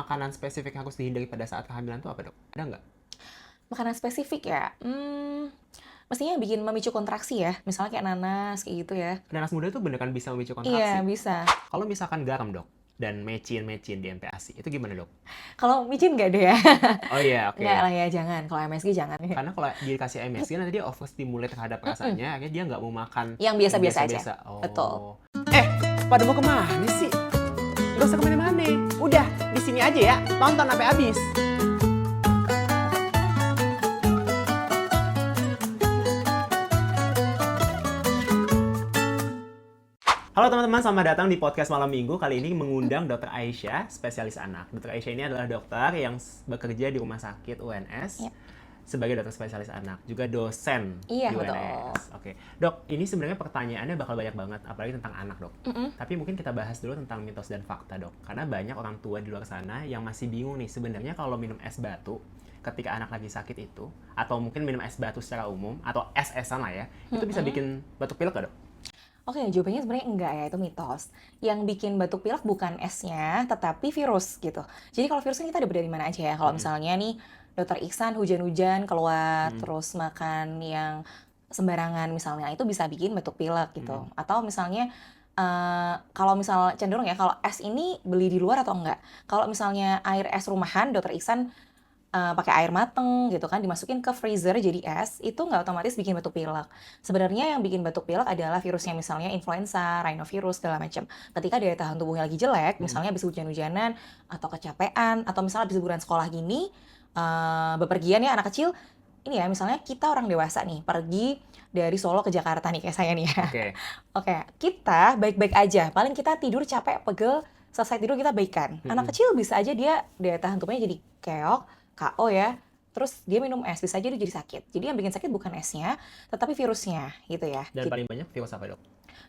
makanan spesifik yang harus dihindari pada saat kehamilan tuh apa dok? Ada nggak? Makanan spesifik ya? Mestinya yang bikin memicu kontraksi ya. Misalnya kayak nanas, kayak gitu ya. Nanas muda itu beneran bisa memicu Iya, kontraksi. bisa. Kalau misalkan garam dok, dan mecin di MPASI, itu gimana dok? Kalau micin nggak deh ya. Oh iya, Nggak oke. lah ya, jangan. Kalau MSG jangan. Karena kalau dikasih MSG nanti dia overstimulate terhadap Mm-mm. rasanya, akhirnya dia nggak mau makan Yang yang biasa-biasa aja. biasa-biasa. Betul. Oh. Pada mau kemana sih? Gak usah kemana-mana. Udah, di sini aja ya. Tonton sampai habis. Halo teman-teman, selamat datang di podcast malam minggu. Kali ini mengundang Dr. Aisyah, spesialis anak. Dr. Aisyah ini adalah dokter yang bekerja di Rumah Sakit UNS Ya. sebagai dokter spesialis anak, juga dosen Iya, di betul. UNS. Oke, dok, ini sebenarnya pertanyaannya bakal banyak banget, apalagi tentang anak, dok. Mm-mm. Tapi mungkin kita bahas dulu tentang mitos dan fakta, dok. Karena banyak orang tua di luar sana yang masih bingung nih, sebenarnya kalau minum es batu ketika anak lagi sakit itu, atau mungkin minum es batu secara umum, atau es-esan lah ya, itu bisa bikin batuk pilek gak, dok? Oke, jawabannya sebenarnya enggak ya, itu mitos. Yang bikin batuk pilek bukan esnya, tetapi virus gitu. Jadi kalau virus kan kita ada dari mana aja ya. Kalau misalnya nih, Dokter Iksan hujan-hujan keluar, terus makan yang sembarangan misalnya, itu bisa bikin batuk pilek gitu. Atau misalnya, kalau misal cenderung ya, kalau es ini beli di luar atau enggak. Kalau misalnya air es rumahan, Dokter Iksan pakai air mateng gitu kan, dimasukin ke freezer jadi es, itu nggak otomatis bikin batuk pilek. Sebenarnya yang bikin batuk pilek adalah virusnya, misalnya influenza, rhinovirus, segala macam. Ketika daya tahan tubuhnya lagi jelek, misalnya habis hujan-hujanan, atau kecapean, atau misalnya habis liburan sekolah gini, bepergian ya anak kecil, ini ya misalnya kita orang dewasa nih, pergi dari Solo ke Jakarta nih, kayak saya nih ya. Oke. Oke, kita baik-baik aja. Paling kita tidur capek, pegel, selesai tidur kita baikan. Anak kecil bisa aja dia daya tahan tubuhnya jadi keok, KO ya. Terus dia minum es, bisa aja dia jadi sakit. Jadi yang bikin sakit bukan esnya, tetapi virusnya gitu ya. Dan paling banyak virus apa, dok?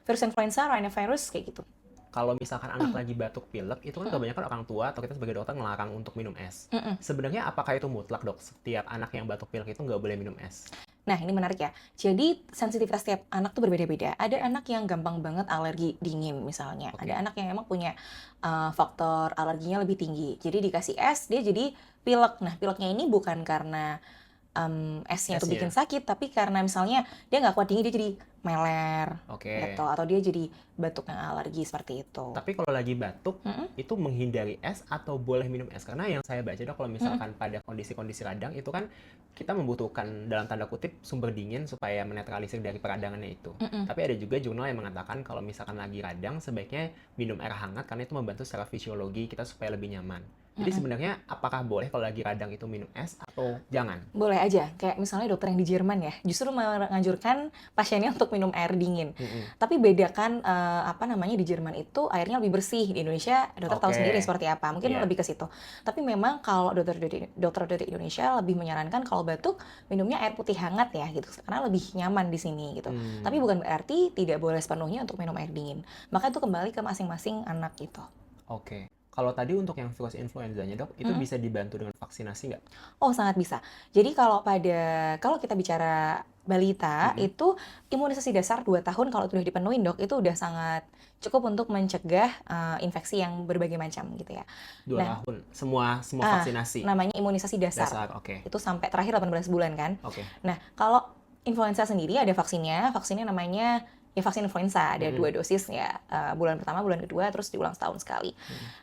Virus influenza, rhinovirus kayak gitu. Kalau misalkan anak lagi batuk pilek, itu kan kebanyakan orang tua atau kita sebagai dokter ngelarang untuk minum es. Sebenarnya apakah itu mutlak, dok? Setiap anak yang batuk pilek itu nggak boleh minum es? Nah, ini menarik ya. Jadi, sensitivitas tiap anak tuh berbeda-beda. Ada anak yang gampang banget alergi dingin misalnya. Oke. Ada anak yang emang punya faktor alerginya lebih tinggi. Jadi dikasih es, dia jadi pilek. Nah, pileknya ini bukan karena esnya tuh Esnya. bikin sakit, tapi karena misalnya dia nggak kuat dingin, dia jadi meler Oke. gitu. Atau dia jadi batuk yang alergi seperti itu. Tapi kalau lagi batuk, itu menghindari es atau boleh minum es? Karena yang saya baca, dok, kalau misalkan pada kondisi-kondisi radang, itu kan kita membutuhkan dalam tanda kutip sumber dingin supaya menetralisir dari peradangannya itu. Tapi ada juga jurnal yang mengatakan kalau misalkan lagi radang, sebaiknya minum air hangat karena itu membantu secara fisiologi kita supaya lebih nyaman. Jadi sebenarnya apakah boleh kalau lagi radang itu minum es atau jangan? Boleh aja, kayak misalnya dokter yang di Jerman ya, justru menganjurkan pasiennya untuk minum air dingin. Tapi bedakan di Jerman itu airnya lebih bersih. Di Indonesia dokter tahu Oke. sendiri seperti apa. Mungkin Iya. lebih ke situ. Tapi memang kalau dokter di Indonesia lebih menyarankan kalau batuk minumnya air putih hangat ya gitu, karena lebih nyaman di sini gitu. Tapi bukan berarti tidak boleh sepenuhnya untuk minum air dingin. Maka itu kembali ke masing-masing anak gitu. Oke. Kalau tadi untuk yang virus influenzanya, dok, itu bisa dibantu dengan vaksinasi nggak? Oh, sangat bisa. Jadi kalau kita bicara balita, itu imunisasi dasar 2 tahun kalau sudah dipenuhin, Dok, itu udah sangat cukup untuk mencegah infeksi yang berbagai macam gitu ya. 2 Nah, tahun. Semua vaksinasi. namanya imunisasi dasar. Dasar, oke. Itu sampai terakhir 18 bulan kan. Oke. Nah, kalau influenza sendiri ada vaksinnya. Vaksinnya namanya ya vaksin influenza, ada 2 dosis ya, bulan pertama, bulan kedua, terus diulang setahun sekali.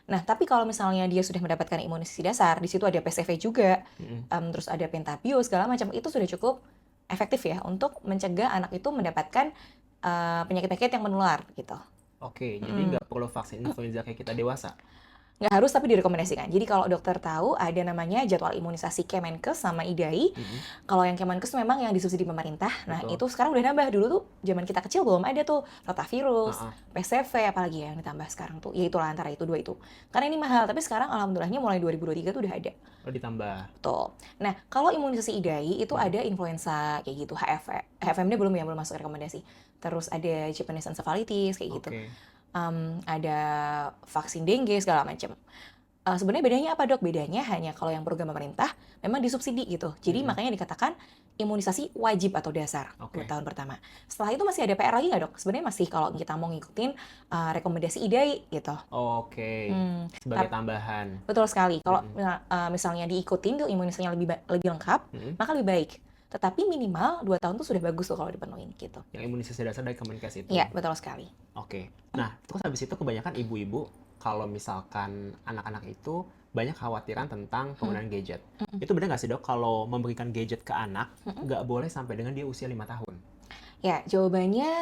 Nah, tapi kalau misalnya dia sudah mendapatkan imunisasi dasar, di situ ada PCV juga, terus ada pentabio segala macam, itu sudah cukup efektif ya untuk mencegah anak itu mendapatkan penyakit-penyakit yang menular gitu. Oke, jadi nggak perlu vaksin influenza kayak kita dewasa. Nggak harus, tapi direkomendasikan. Jadi kalau dokter tahu ada namanya jadwal imunisasi Kemenkes sama IDAI. Kalau yang Kemenkes memang yang disubsidi pemerintah. Nah, Betul. itu sekarang udah nambah. Dulu tuh zaman kita kecil belum ada tuh rotavirus, PCV, apalagi ya yang ditambah sekarang tuh. Ya itulah antara itu dua itu. Karena ini mahal, tapi sekarang alhamdulillahnya mulai 2023 tuh udah ada. Oh, ditambah. Tuh. Nah, kalau imunisasi IDAI itu ada influenza kayak gitu, HFMD belum masuk rekomendasi. Terus ada Japanese encephalitis kayak gitu. Oke. Ada vaksin dengue segala macam. Sebenarnya bedanya apa dok? Bedanya hanya kalau yang program pemerintah memang disubsidi gitu. Jadi Mm-mm. makanya dikatakan imunisasi wajib atau dasar 2 Oke. tahun pertama. Setelah itu masih ada PR lagi nggak dok? Sebenarnya masih kalau kita mau ngikutin rekomendasi IDAI gitu. Oke. Hmm, Sebagai tambahan. betul sekali. Kalau Mm-mm. misalnya diikutin tuh imunisasinya lebih lengkap, Mm-mm. maka lebih baik. Tetapi minimal 2 tahun tuh sudah bagus tuh kalau dipenuhin gitu. Yang imunisasi dasar dari Kemenkes itu. Iya, betul sekali. Oke. Nah, terus habis itu kebanyakan ibu-ibu kalau misalkan anak-anak itu banyak khawatiran tentang penggunaan gadget. Itu benar nggak sih dok, kalau memberikan gadget ke anak, nggak boleh sampai dengan dia usia 5 tahun? Ya, jawabannya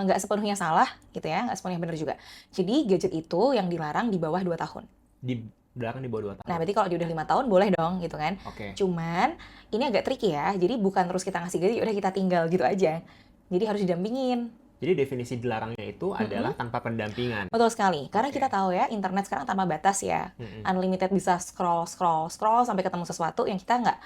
nggak sepenuhnya salah gitu ya, nggak sepenuhnya benar juga. Jadi gadget itu yang dilarang di bawah 2 tahun. Di belakang di bawah 2 Nah, tahun. berarti kalau dia udah 5 tahun boleh dong gitu kan. Oke. Cuman ini agak tricky ya. Jadi bukan terus kita ngasih gadget udah kita tinggal gitu aja. Jadi harus didampingin. Jadi definisi dilarangnya itu adalah tanpa pendampingan. Betul sekali. Karena Oke. kita tahu ya, internet sekarang tanpa batas ya. Mm-mm. Unlimited bisa scroll sampai ketemu sesuatu yang kita nggak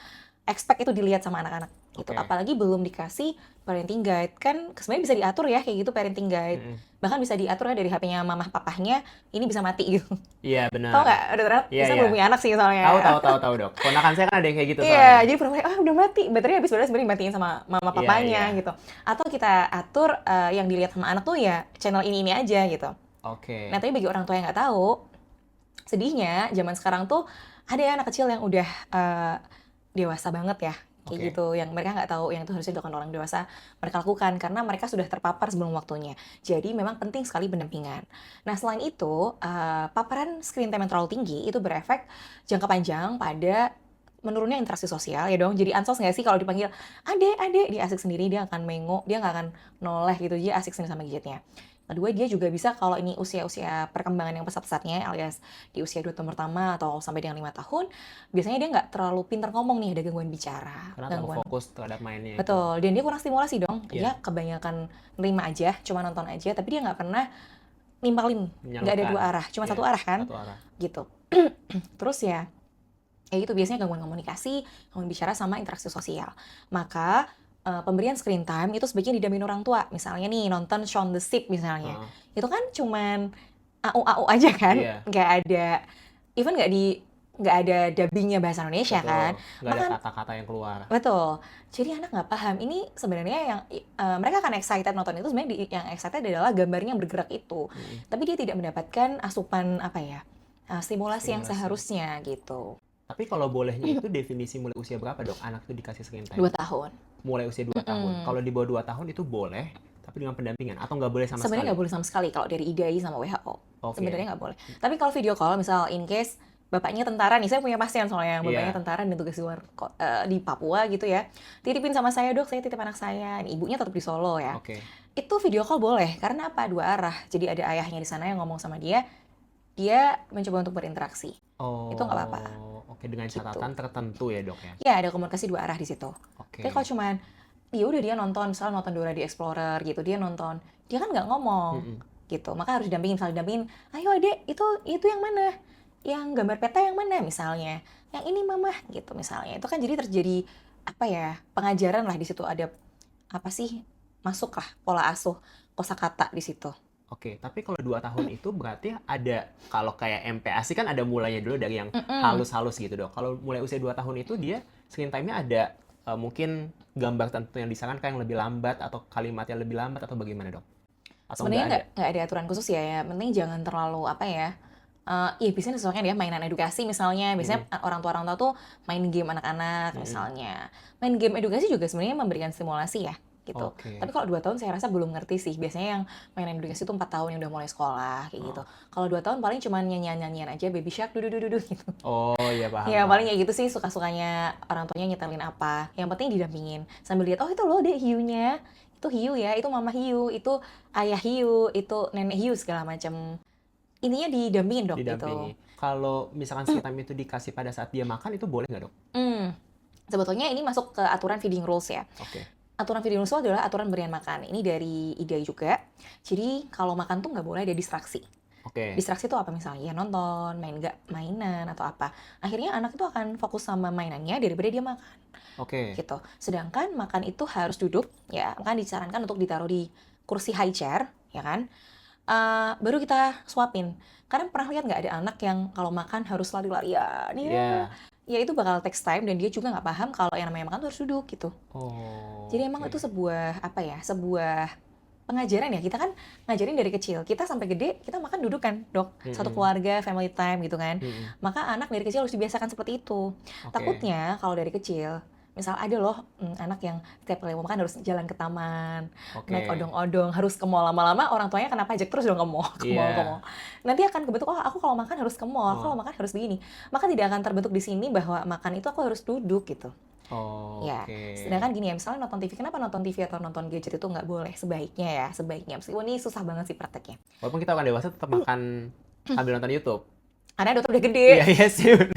expect itu dilihat sama anak-anak gitu. Oke. Apalagi belum dikasih parenting guide, kan sebenarnya bisa diatur ya kayak gitu parenting guide. Mm-mm. Bahkan bisa diatur ya dari HP-nya mamah papahnya, ini bisa mati gitu. Iya benar. Tahu nggak? Udah Iya, bisa iya. belum punya anak sih soalnya. Tahu dok. Ponakan saya kan ada yang kayak gitu Iya, soalnya. jadi pernah udah mati, baterai habis, padahal sebenarnya dimatiin sama mama Iya, papanya iya. gitu. Atau kita atur yang dilihat sama anak tuh ya channel ini aja gitu. Oke. Nah, tapi bagi orang tua yang nggak tahu, sedihnya zaman sekarang tuh ada ya anak kecil yang udah dewasa banget ya, kayak Oke. gitu, yang mereka nggak tahu yang itu harusnya dilakukan orang dewasa, mereka lakukan karena mereka sudah terpapar sebelum waktunya. Jadi memang penting sekali pendampingan. Nah, selain itu, paparan screen time yang terlalu tinggi itu berefek jangka panjang pada menurunnya interaksi sosial ya dong. Jadi ansos nggak sih kalau dipanggil adek, dia asik sendiri, dia akan mengo, dia nggak akan noleh gitu, dia asik sendiri sama gadgetnya. Kedua, dia juga bisa kalau ini usia-usia perkembangan yang pesat-pesatnya alias di usia 2 tahun pertama atau sampai dengan 5 tahun, biasanya dia nggak terlalu pintar ngomong nih, ada gangguan bicara, Karena terlalu gangguan. fokus terhadap mainnya itu. Betul, dan dia kurang stimulasi dong. Iya. Dia kebanyakan nerima aja, cuma nonton aja, tapi dia nggak pernah nimpalin, nggak ada Menyalurkan. dua arah, cuma Iya, satu arah kan, satu arah. gitu. Terus ya itu biasanya gangguan komunikasi, gangguan bicara sama interaksi sosial. Maka pemberian screen time itu sebaiknya didampingi orang tua. Misalnya nih nonton Shaun the Sheep misalnya, Heeh. itu kan cuman au aja kan, Iya. nggak ada, even nggak ada dubbingnya bahasa Indonesia Betul. kan. Nggak ada Makan kata-kata yang keluar. betul. Jadi anak nggak paham. Ini sebenarnya yang mereka akan excited nonton itu, sebenarnya yang excited adalah gambarnya yang bergerak itu. Tapi dia tidak mendapatkan asupan apa ya, stimulasi yang Stimulasi. seharusnya gitu. Tapi kalau bolehnya itu definisi mulai usia berapa dok anak itu dikasih screen time? 2 tahun. Mulai usia 2 tahun. Kalau di bawah 2 tahun itu boleh, tapi dengan pendampingan atau nggak boleh sama Sebenarnya sekali? nggak boleh sama sekali kalau dari IDAI sama WHO. Oke. Sebenarnya nggak boleh. Tapi kalau video call, misal in case bapaknya tentara nih, saya punya pasien soalnya yang bapaknya Iya. tentara dan tugas di luar di Papua gitu ya. Titipin sama saya dok, saya titip anak saya. Nih, ibunya tetap di Solo ya. Oke. Itu video call boleh karena apa? 2 arah. Jadi ada ayahnya di sana yang ngomong sama dia, dia mencoba untuk berinteraksi. Oh. Itu nggak apa-apa. Oke, dengan Gitu. catatan tertentu ya dok ya. Ya ada komunikasi 2 arah di situ. Oke. Tapi kalau cuman ya udah dia nonton, misalnya nonton Dora the Explorer gitu, dia nonton, dia kan nggak ngomong gitu, maka harus didampingin, misalnya didampingin, ayo adek, itu yang mana, yang gambar peta yang mana misalnya, yang ini mamah gitu misalnya, itu kan jadi terjadi apa ya, pengajaran lah di situ, ada apa sih, masuk lah pola asuh kosakata di situ. Oke, tapi kalau 2 tahun itu berarti ada, kalau kayak MPASI kan ada mulainya dulu dari yang halus-halus gitu dok. Kalau mulai usia 2 tahun itu dia screen time-nya ada mungkin gambar tertentu yang disarankan yang lebih lambat atau kalimatnya lebih lambat atau bagaimana dok? Atau Sebenarnya nggak ada? nggak ada aturan khusus ya, ya penting jangan terlalu apa ya, iya biasanya disesuaikan ya, mainan edukasi misalnya, biasanya orang tua tuh main game anak-anak misalnya, main game edukasi juga sebenarnya memberikan stimulasi ya gitu. Oke. Tapi kalau 2 tahun saya rasa belum ngerti sih, biasanya yang mainan edukasi itu 4 tahun yang udah mulai sekolah kayak gitu. Kalau 2 tahun paling cuma nyanyian aja, baby shark dudu gitu. Oh iya paham. Ya paham. paling kayak gitu sih, suka-sukanya orang tuanya nyetelin apa. Yang penting didampingin sambil lihat, oh itu loh dek hiunya, itu hiu ya, itu mama hiu, itu ayah hiu, itu nenek hiu segala macam. Intinya didampingin dok Didampingi. gitu. Kalau misalkan screen time itu dikasih pada saat dia makan itu boleh nggak dok? Sebetulnya ini masuk ke aturan feeding rules ya. Oke. Aturan feeding rules itu adalah aturan berian makan. Ini dari IDAI juga. Jadi kalau makan tuh nggak boleh ada distraksi. Oke. Distraksi itu apa misalnya? Ya nonton, mainan atau apa. Akhirnya anak itu akan fokus sama mainannya daripada dia makan. Oke. Gitu. Sedangkan makan itu harus duduk, ya kan disarankan untuk ditaruh di kursi high chair, ya kan? baru kita suapin. Karena pernah lihat nggak ada anak yang kalau makan harus lari-larian Iya. ya itu bakal takes time dan dia juga nggak paham kalau yang namanya makan tuh harus duduk gitu. Oh, Jadi emang itu oke. sebuah apa ya, sebuah pengajaran ya. Kita kan ngajarin dari kecil. Kita sampai gede kita makan duduk kan, Dok. Satu Mm-mm. keluarga, family time gitu kan. Mm-mm. Maka anak dari kecil harus dibiasakan seperti itu. Oke. Takutnya kalau dari kecil, misal ada loh anak yang setiap kali mau makan harus jalan ke taman, naik Oke. odong-odong, harus ke mall. Lama-lama orang tuanya kenapa ajak terus dong ke mall, ke mall, ke Iya. mall. Nanti akan kebentuk, oh aku kalau makan harus ke mall, aku kalau Oh. makan harus begini. Maka tidak akan terbentuk di sini bahwa makan itu aku harus duduk gitu. Ya, Oke. sedangkan gini ya, misalnya nonton TV, kenapa nonton TV atau nonton gadget itu nggak boleh? Sebaiknya ya, sebaiknya. Meskipun ini susah banget sih prakteknya. Walaupun kita orang dewasa tetap makan sambil nonton YouTube. Karena dokter udah Iya, gede, iya sih. Bener.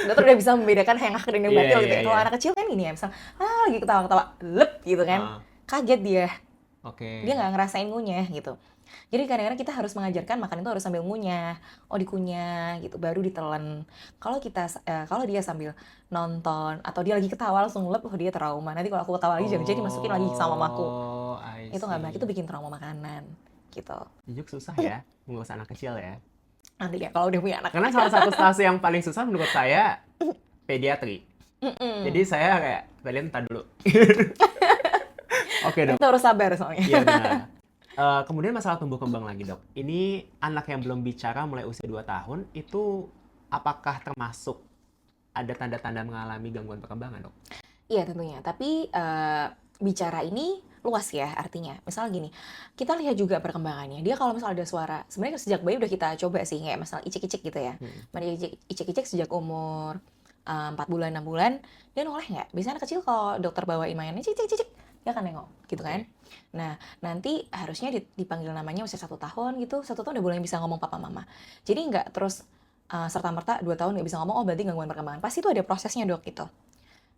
dokter udah bisa membedakan yang akar dan yang Iya, batil gitu iya, ya. Kalau iya. anak kecil kan gini ya, misal, lagi ketawa-ketawa, lep gitu kan. Ah, Kaget dia oke. nggak ngerasain ngunyah gitu. Jadi kadang-kadang kita harus mengajarkan makan itu harus sambil ngunyah, oh dikunyah gitu, baru ditelan. Kalau dia sambil nonton atau dia lagi ketawa langsung lep, oh dia trauma. Nanti kalau aku ketawa lagi jangan jadi masukin lagi sama mamaku. Oh, I Itu nggak baik, itu see. bikin trauma makanan gitu. Jujur susah ya mengurus anak kecil ya. Nanti ya kalau udah punya anak. Karena salah satu stase yang paling susah menurut saya pediatri. Jadi Mm-mm. saya kayak, kalian entar dulu. Oke, Dok. Itu harus sabar soalnya. Iya, benar. Kemudian masalah tumbuh kembang lagi, Dok. Ini anak yang belum bicara mulai usia 2 tahun, itu apakah termasuk ada tanda-tanda mengalami gangguan perkembangan, Dok? Iya tentunya, tapi bicara ini luas ya artinya. Misal gini, kita lihat juga perkembangannya. Dia kalau misal ada suara, sebenarnya sejak bayi udah kita coba sih, kayak misal icik-icik gitu ya. Mm-mm. Icik-icik sejak umur 4 bulan, 6 bulan, dia noleh nggak? Biasanya anak kecil kalau dokter bawain mainan, cicik-cicik, dia akan nengok gitu kan. Oke. Nah, nanti harusnya dipanggil namanya usia 1 tahun gitu, 1 tahun udah boleh bisa ngomong papa mama. Jadi nggak terus serta-merta 2 tahun nggak bisa ngomong, oh berarti gangguan perkembangan. Pasti itu ada prosesnya dok gitu.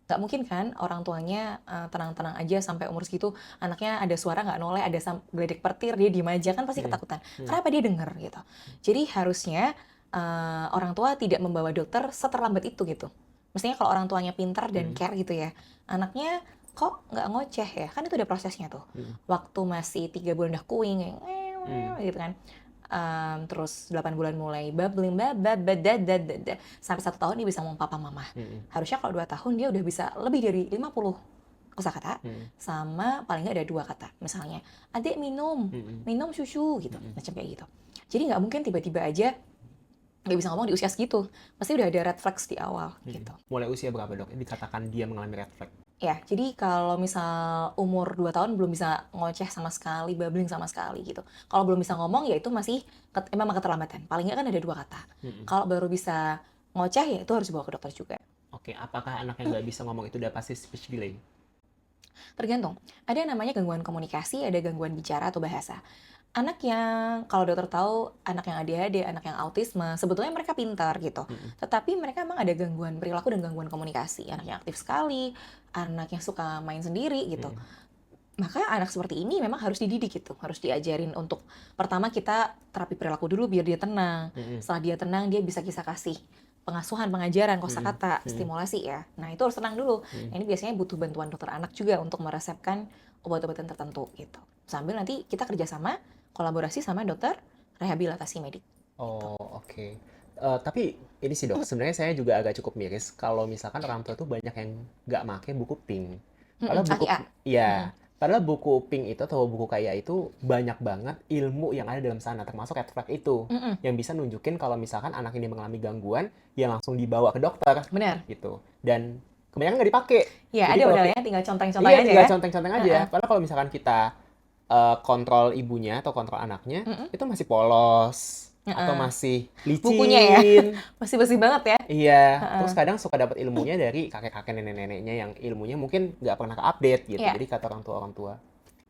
Nggak mungkin kan orang tuanya tenang-tenang aja sampai umur segitu anaknya ada suara nggak noleh, ada geledek petir dia diem aja kan pasti Mm-mm. ketakutan. Mm. Kenapa dia denger gitu? Jadi harusnya orang tua tidak membawa dokter seterlambat itu gitu. Mestinya kalau orang tuanya pintar dan Mm. care gitu ya, anaknya kok nggak ngoceh ya? Kan itu ada prosesnya tuh. Mm. Waktu masih 3 bulan udah kuing kayak Mm. gitu kan. Terus 8 bulan mulai babbling bababadadadada sampai 1 tahun dia bisa ngomong papa mama. Mm. Harusnya kalau 2 tahun dia udah bisa lebih dari 50 kosakata Mm. sama paling nggak ada 2 kata. Misalnya, adik minum, Mm. minum susu gitu, Mm. macam kayak gitu. Jadi nggak mungkin tiba-tiba aja nggak bisa ngomong di usia segitu. Pasti udah ada red flags di awal Mm. gitu. Mulai usia berapa, Dok? Dikatakan dia mengalami red flag. Ya, jadi kalau misal umur 2 tahun belum bisa ngoceh sama sekali, babbling sama sekali gitu. Kalau belum bisa ngomong ya itu masih emang keterlambatan. Paling nggak kan ada 2 kata. Mm. Kalau baru bisa ngoceh ya itu harus dibawa ke dokter juga. Oke, apakah anak yang nggak bisa ngomong itu udah pasti speech delay? Tergantung. Ada yang namanya gangguan komunikasi, ada gangguan bicara atau bahasa. Anak yang kalau dokter tahu anak yang ADHD, anak yang autisme, sebetulnya mereka pintar gitu. Mm. Tetapi mereka emang ada gangguan perilaku dan gangguan komunikasi. Anak yang aktif sekali, anak yang suka main sendiri gitu. Mm. Maka anak seperti ini memang harus dididik gitu, harus diajarin untuk pertama kita terapi perilaku dulu biar dia tenang. Mm. Setelah dia tenang, dia bisa kasih pengasuhan, pengajaran, Mm. kosakata, Mm. stimulasi ya. Nah, itu harus tenang dulu. Mm. Nah, ini biasanya butuh bantuan dokter anak juga untuk meresepkan obat-obatan tertentu gitu. Sambil nanti kita kerjasama, kolaborasi sama dokter rehabilitasi medik. Oh, oke. Tapi ini sih, Dok, sebenarnya saya juga agak cukup miris kalau misalkan orang tua tuh banyak yang nggak make buku pink. Padahal buku, KIA. iya, padahal buku pink itu atau buku kaya itu banyak banget ilmu yang ada dalam sana, termasuk red flag itu, yang bisa nunjukin kalau misalkan anak ini mengalami gangguan, ya langsung dibawa ke dokter Benar. gitu. Dan kebanyakan nggak dipakai. Ya, Jadi ada kalau modalnya tinggal conteng-conteng iya, aja tinggal ya. conteng-conteng aja. Padahal kalau misalkan kita kontrol ibunya atau kontrol anaknya, itu masih polos atau masih Bukunya ya. licin. Masih bersih banget ya. Iya, terus kadang suka dapat ilmunya dari kakek-kakek nenek-neneknya yang ilmunya mungkin nggak pernah ke-update gitu. Iya. Jadi kata orang tua.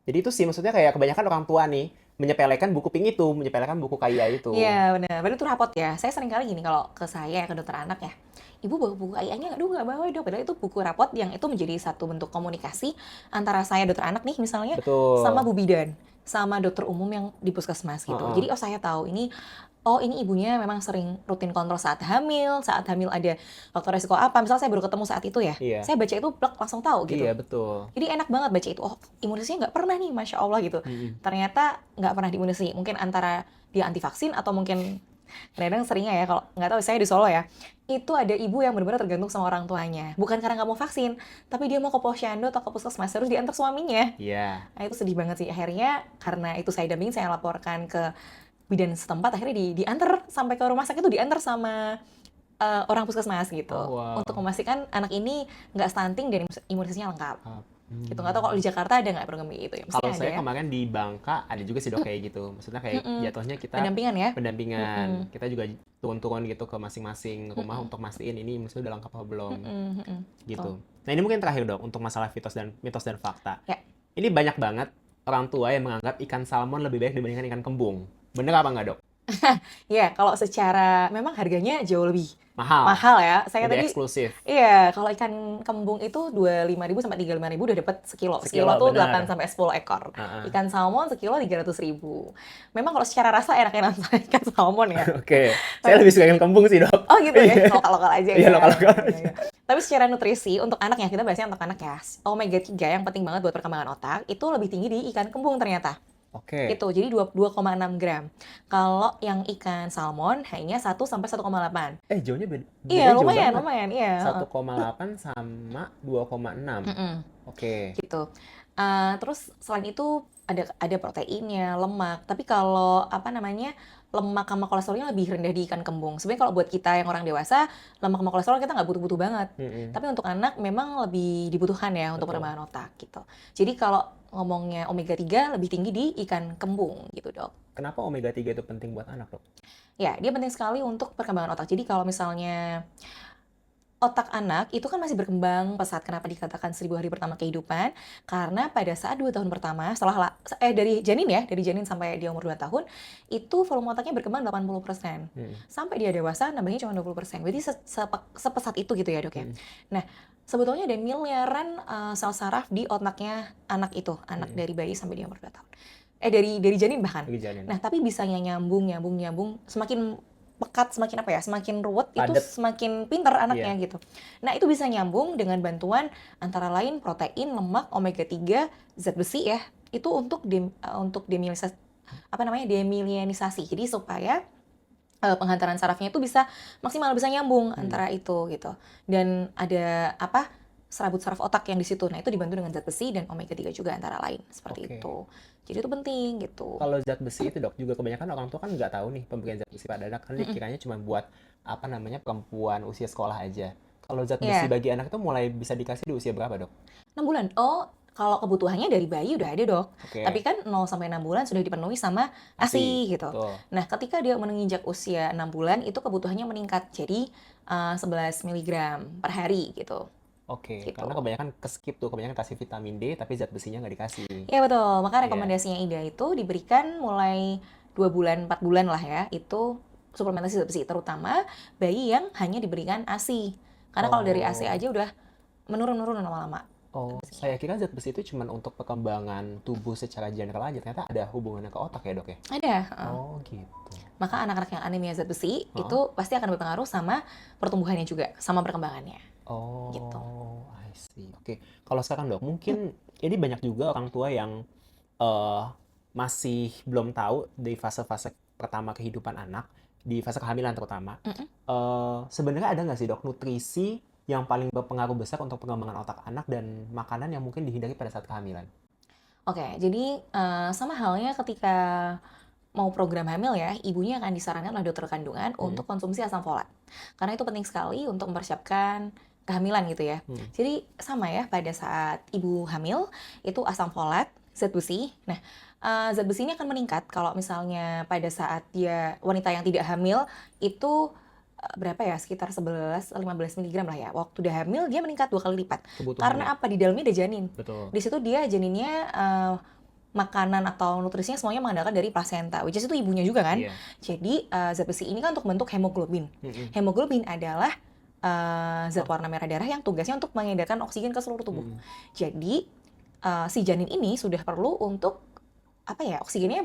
Jadi itu sih maksudnya kayak kebanyakan orang tua nih menyepelekan buku pink itu, menyepelekan buku kaya itu. Iya benar, padahal itu rapot ya. Saya sering kali gini kalau ke saya, ke dokter anak ya. Ibu bawa buku KIA-nya nggak? Aduh nggak bawa dok. Padahal itu buku rapot yang itu menjadi satu bentuk komunikasi antara saya dokter anak nih misalnya Betul. sama Bu Bidan, sama dokter umum yang di puskesmas gitu. Heeh. Jadi oh saya tahu ini, oh ini ibunya memang sering rutin kontrol saat hamil ada faktor resiko apa, misal saya baru ketemu saat itu ya, Iya. saya baca itu plek langsung tahu gitu. Iya, betul. Jadi enak banget baca itu, oh imunisasinya nggak pernah nih, Masya Allah gitu. Ternyata nggak pernah diimunisasi, mungkin antara dia anti vaksin atau mungkin kadang-kadang seringnya ya, kalau nggak tahu, saya di Solo ya, itu ada ibu yang benar-benar tergantung sama orang tuanya. Bukan karena nggak mau vaksin, tapi dia mau ke posyandu atau ke puskesmas, terus diantar suaminya. Iya. Nah itu sedih banget sih. Akhirnya karena itu saya dampingin, saya laporkan ke bidan setempat, akhirnya diantar sampai ke rumah sakit, itu diantar sama orang puskesmas gitu. Oh, wow. Untuk memastikan anak ini nggak stunting dan imunisasinya lengkap. Gitu, nggak tahu kalau di Jakarta ada nggak program kayak gitu ya? Mestinya Kalau ada saya ya. kemarin di Bangka ada juga sih dok kayak gitu. Maksudnya kayak jatuhnya kita Pendampingan ya? pendampingan. Kita juga turun-turun gitu ke masing-masing rumah untuk mastiin ini misalnya udah lengkap apa belum. Gitu. Nah ini mungkin terakhir dok untuk masalah mitos dan fakta. Ya. Ini banyak banget orang tua yang menganggap ikan salmon lebih baik dibandingkan ikan kembung. Bener apa nggak dok? Ya, kalau secara memang harganya jauh lebih Mahal. mahal ya. Saya Lebih tadi eksklusif. iya, kalau ikan kembung itu 25.000 sampai 35.000 udah dapat sekilo. Sekilo tuh benar. 8 sampai 10 ekor. Uh-uh. Ikan salmon sekilo 300.000. Memang kalau secara rasa enak-enak ikan salmon ya. Oke. Saya lebih suka ikan kembung sih dok. Oh gitu ya, lokal-lokal aja Iya, ya. lokal-lokal Iya, iya. Tapi secara nutrisi untuk anak ya, kita bahasnya untuk anak ya. Omega 3 yang penting banget buat perkembangan otak itu lebih tinggi di ikan kembung ternyata. Oke. Itu jadi 2,6 gram. Kalau yang ikan salmon hanya 1 sampai 1,8. Jauhnya beda. Iya, jauh lumayan, banget. lumayan, iya. 1,8 sama 2,6. Oke. Gitu. Terus selain itu ada proteinnya, lemak. Tapi kalau apa namanya, lemak sama kolesterolnya lebih rendah di ikan kembung. Sebenarnya kalau buat kita yang orang dewasa, lemak sama kolesterol kita nggak butuh-butuh banget. Tapi untuk anak memang lebih dibutuhkan ya untuk Betul. perkembangan otak gitu. Jadi kalau ngomongnya omega 3 lebih tinggi di ikan kembung gitu dok. Kenapa omega 3 itu penting buat anak dok? Ya, dia penting sekali untuk perkembangan otak. Jadi kalau misalnya otak anak itu kan masih berkembang pesat. Kenapa dikatakan 1000 hari pertama kehidupan? Karena pada saat 2 tahun pertama, dari janin sampai dia umur 2 tahun, itu volume otaknya berkembang 80%. Sampai dia dewasa, nambahnya cuma 20%. Berarti sepesat itu gitu ya dok ya. Nah, sebetulnya ada miliaran sel saraf di otaknya anak itu. Anak dari bayi sampai dia umur 2 tahun. Dari janin bahkan. Nah, tapi bisanya nyambung, semakin pekat, semakin ruwet, itu Padet. semakin pinter anaknya gitu. Nah, itu bisa nyambung dengan bantuan antara lain protein, lemak, omega 3, zat besi ya. Itu untuk demilianisasi. Jadi supaya penghantaran sarafnya itu bisa maksimal, bisa nyambung antara itu gitu. Dan ada serabut saraf otak yang di situ. Nah, itu dibantu dengan zat besi dan omega 3 juga antara lain seperti itu. Jadi itu penting gitu. Kalau zat besi itu dok, juga kebanyakan orang tua kan nggak tahu nih pemberian zat besi pada anak, kan dikiranya cuma buat perempuan usia sekolah aja. Kalau zat besi bagi anak itu mulai bisa dikasih di usia berapa dok? 6 bulan. Oh, kalau kebutuhannya dari bayi udah ada dok. Tapi kan 0 sampai 6 bulan sudah dipenuhi sama ASI gitu. Nah, ketika dia menginjak usia 6 bulan itu kebutuhannya meningkat jadi 11 mg per hari gitu. Gitu. Karena kebanyakan keskip tuh, kebanyakan kasih vitamin D tapi zat besinya nggak dikasih. Iya betul, maka rekomendasinya IDA itu diberikan mulai 2 bulan, 4 bulan lah ya, itu suplementasi zat besi, terutama bayi yang hanya diberikan ASI. Karena kalau dari ASI aja udah menurun lama-lama. Saya kira zat besi itu cuma untuk perkembangan tubuh secara general aja, ternyata ada hubungannya ke otak ya dok ya? Ada. Gitu. Maka anak-anak yang anemia zat besi itu pasti akan berpengaruh sama pertumbuhannya juga, sama perkembangannya. Gitu. I see. Oke. Kalau sekarang dok, mungkin ini banyak juga orang tua yang masih belum tahu di fase-fase pertama kehidupan anak, di fase kehamilan terutama. Sebenarnya ada nggak sih dok nutrisi yang paling berpengaruh besar untuk pengembangan otak anak dan makanan yang mungkin dihindari pada saat kehamilan? Oke, jadi sama halnya ketika mau program hamil ya, ibunya akan disarankan oleh dokter kandungan untuk konsumsi asam folat. Karena itu penting sekali untuk mempersiapkan kehamilan gitu ya. Jadi sama ya, pada saat ibu hamil itu asam folat, zat besi. Nah, zat besi ini akan meningkat kalau misalnya pada saat dia wanita yang tidak hamil itu berapa ya, sekitar 11-15 mg lah ya. Waktu udah hamil dia meningkat 2 kali lipat. Karena apa? Di dalamnya ada janin. Betul. Di situ dia janinnya makanan atau nutrisinya semuanya mengandalkan dari plasenta, which is itu ibunya juga kan. Jadi zat besi ini kan untuk bentuk hemoglobin. Hemoglobin adalah zat warna merah darah yang tugasnya untuk mengedarkan oksigen ke seluruh tubuh. Jadi si janin ini sudah perlu untuk oksigennya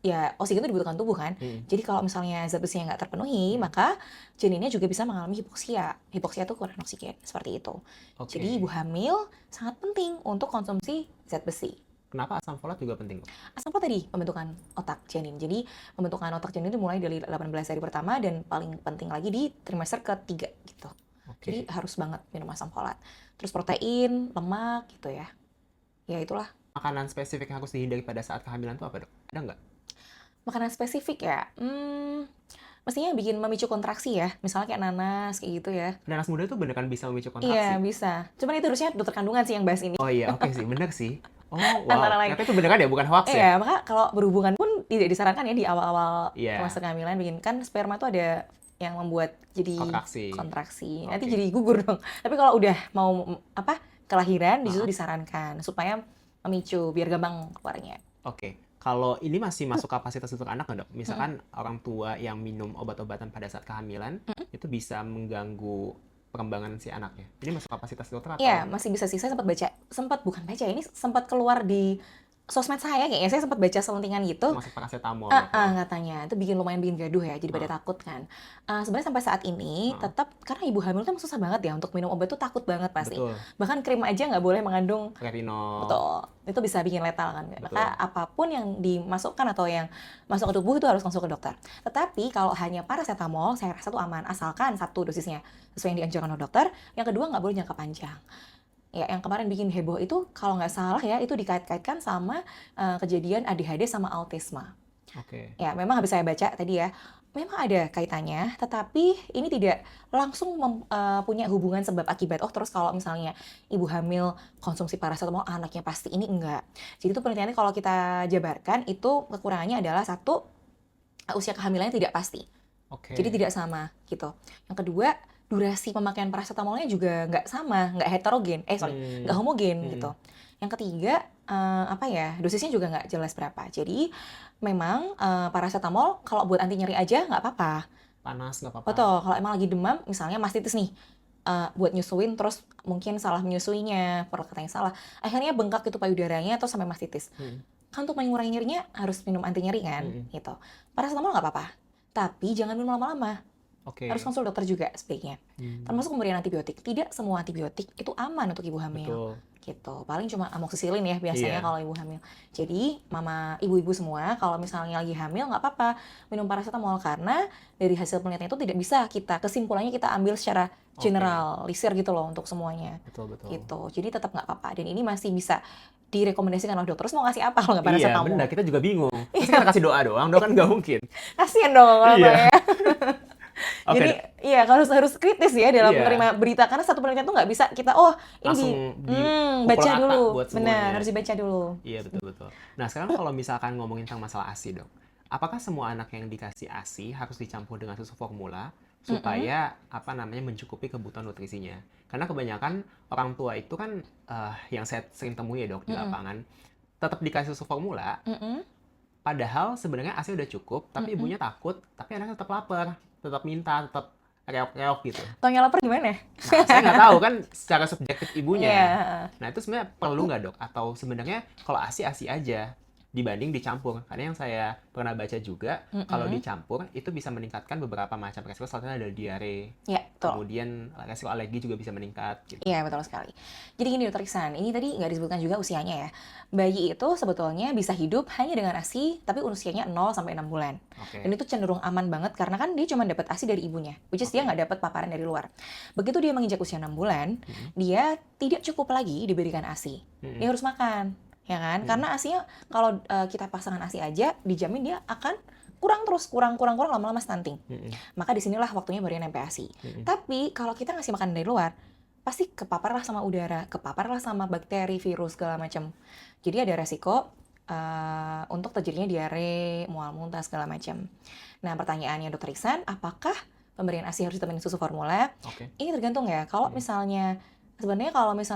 ya oksigen itu dibutuhkan tubuh kan. Jadi kalau misalnya zat besinya nggak terpenuhi, maka janinnya juga bisa mengalami hipoksia. Hipoksia itu kurang oksigen, seperti itu. Oke. Jadi ibu hamil sangat penting untuk konsumsi zat besi. Kenapa asam folat juga penting? Asam folat tadi pembentukan otak janin. Jadi pembentukan otak janin itu mulai dari 18 hari pertama dan paling penting lagi di trimester ketiga gitu. Jadi Oke. harus banget minum asam folat. Terus protein, lemak gitu ya. Ya itulah. Makanan spesifik yang harus dihindari pada saat kehamilan itu apa, Dok? Ada nggak? Makanan spesifik ya. Mestinya bikin memicu kontraksi ya. Misalnya kayak nanas kayak gitu ya. Nanas muda itu beneran bisa memicu Iya, kontraksi? bisa. Cuman itu harusnya dokter kandungan sih yang bahas ini. Oh iya, oke sih, bener sih. Oh, wow. Antara lain. Ternyata itu beneran ya, bukan hoax ya? Iya, maka kalau berhubungan pun tidak disarankan ya di awal-awal Iya. masa kehamilan. Bikin kan sperma tuh ada yang membuat jadi Kontraksi. Nanti Oke. jadi gugur dong. Tapi kalau udah mau kelahiran di situ disarankan supaya memicu biar gampang keluarnya. Oke. Kalau ini masih masuk kapasitas untuk anak nggak, Dok? Misalkan orang tua yang minum obat-obatan pada saat kehamilan, itu bisa mengganggu perkembangan si anaknya. Ini masuk kapasitas dokter atau? Iya, masih bisa sih. Saya bukan baca, ini sempat keluar di sosmed saya kayaknya. Saya sempat baca selentingan gitu. Masuk paracetamol gitu. Katanya itu bikin gaduh ya, jadi pada takut kan. Sebenarnya sampai saat ini tetap karena ibu hamil tuh susah banget ya untuk minum obat tuh takut banget pasti. Betul. Bahkan krim aja nggak boleh mengandung Retinol. betul. Itu bisa bikin letal kan. Betul. Maka apapun yang dimasukkan atau yang masuk ke tubuh itu harus langsung ke dokter. Tetapi kalau hanya paracetamol, saya rasa tuh aman asalkan satu dosisnya sesuai yang dianjurkan oleh dokter. Yang kedua nggak boleh jangka panjang. Ya, yang kemarin bikin heboh itu kalau nggak salah ya itu dikait-kaitkan sama kejadian ADHD sama autisme. Oke. Ya, memang habis saya baca tadi ya, memang ada kaitannya, tetapi ini tidak langsung punya hubungan sebab akibat. Oh, terus kalau misalnya ibu hamil konsumsi paracetamol, anaknya pasti ini enggak. Jadi itu penelitiannya kalau kita jabarkan itu kekurangannya adalah satu, usia kehamilannya tidak pasti. Oke. Jadi tidak sama gitu. Yang kedua, durasi pemakaian paracetamolnya juga nggak sama, nggak heterogen, nggak homogen gitu. Yang ketiga, dosisnya juga nggak jelas berapa. Jadi memang paracetamol kalau buat anti nyeri aja nggak apa-apa. Panas nggak apa-apa. Betul, kalau emang lagi demam, misalnya mastitis nih, buat nyusuin terus mungkin salah menyusuinya, perkataannya salah, akhirnya bengkak itu payudaranya atau sampai mastitis. Kan untuk mengurangi nyerinya harus minum anti nyeri kan, gitu. Paracetamol nggak apa-apa, tapi jangan minum lama-lama. Oke. Harus konsul dokter juga sebaiknya. Termasuk pemberian antibiotik. Tidak semua antibiotik itu aman untuk ibu hamil. Betul. Gitu. Paling cuma amoxicillin ya biasanya kalau ibu hamil. Jadi ibu-ibu semua kalau misalnya lagi hamil nggak apa-apa minum paracetamol karena dari hasil penelitian itu tidak bisa kesimpulannya kita ambil secara generalisir gitu loh untuk semuanya. Betul. Gitu. Jadi tetap nggak apa-apa. Dan ini masih bisa direkomendasikan oleh dokter. Terus mau ngasih apa kalau nggak paracetamol? Iya, benar. Kita juga bingung. Terus kita kasih doa doang, doa kan nggak mungkin. Kasian dong kalau Iya. ya. Jadi iya harus kritis ya dalam menerima berita karena satu penelitian tuh nggak bisa kita langsung baca dulu. buat Benar, harus dibaca dulu. Iya, betul. Nah, sekarang kalau misalkan ngomongin tentang masalah ASI, Dok. Apakah semua anak yang dikasih ASI harus dicampur dengan susu formula supaya mencukupi kebutuhan nutrisinya? Karena kebanyakan orang tua itu kan yang saya sering temui ya, Dok, di lapangan tetap dikasih susu formula. Padahal sebenarnya ASI udah cukup, tapi ibunya takut, tapi anaknya tetap lapar, tetap minta, tetap reok-reok gitu. Taunya lapar gimana? Nah, saya nggak tahu kan secara subjektif ibunya. Yeah. Nah, itu sebenarnya perlu nggak, Dok? Atau sebenarnya kalau ASI aja dibanding dicampur? Karena yang saya pernah baca juga, kalau dicampur itu bisa meningkatkan beberapa macam resiko, salah satunya ada diare. Ya, betul. Kemudian resiko alergi juga bisa meningkat. Gitu. Iya, betul sekali. Jadi gini Dokter Iksan, ini tadi nggak disebutkan juga usianya ya. Bayi itu sebetulnya bisa hidup hanya dengan ASI, tapi usianya 0-6 bulan. Okay. Dan itu cenderung aman banget karena kan dia cuma dapat ASI dari ibunya, which is dia nggak dapat paparan dari luar. Begitu dia menginjak usia 6 bulan, dia tidak cukup lagi diberikan ASI. Dia harus makan, ya kan? Karena ASI-nya kalau kita pasangan ASI aja, dijamin dia akan kurang lama-lama stunting. Maka disinilah waktunya baru nempel ASI. Tapi kalau kita ngasih makan dari luar, pasti kepapar lah sama udara, kepapar lah sama bakteri, virus, segala macam. Jadi ada resiko untuk terjadinya diare, mual muntah, segala macam. Nah, pertanyaannya Dokter Iksan, apakah pemberian ASI harus ditemenin susu formula? Ini tergantung ya. Kalau misalnya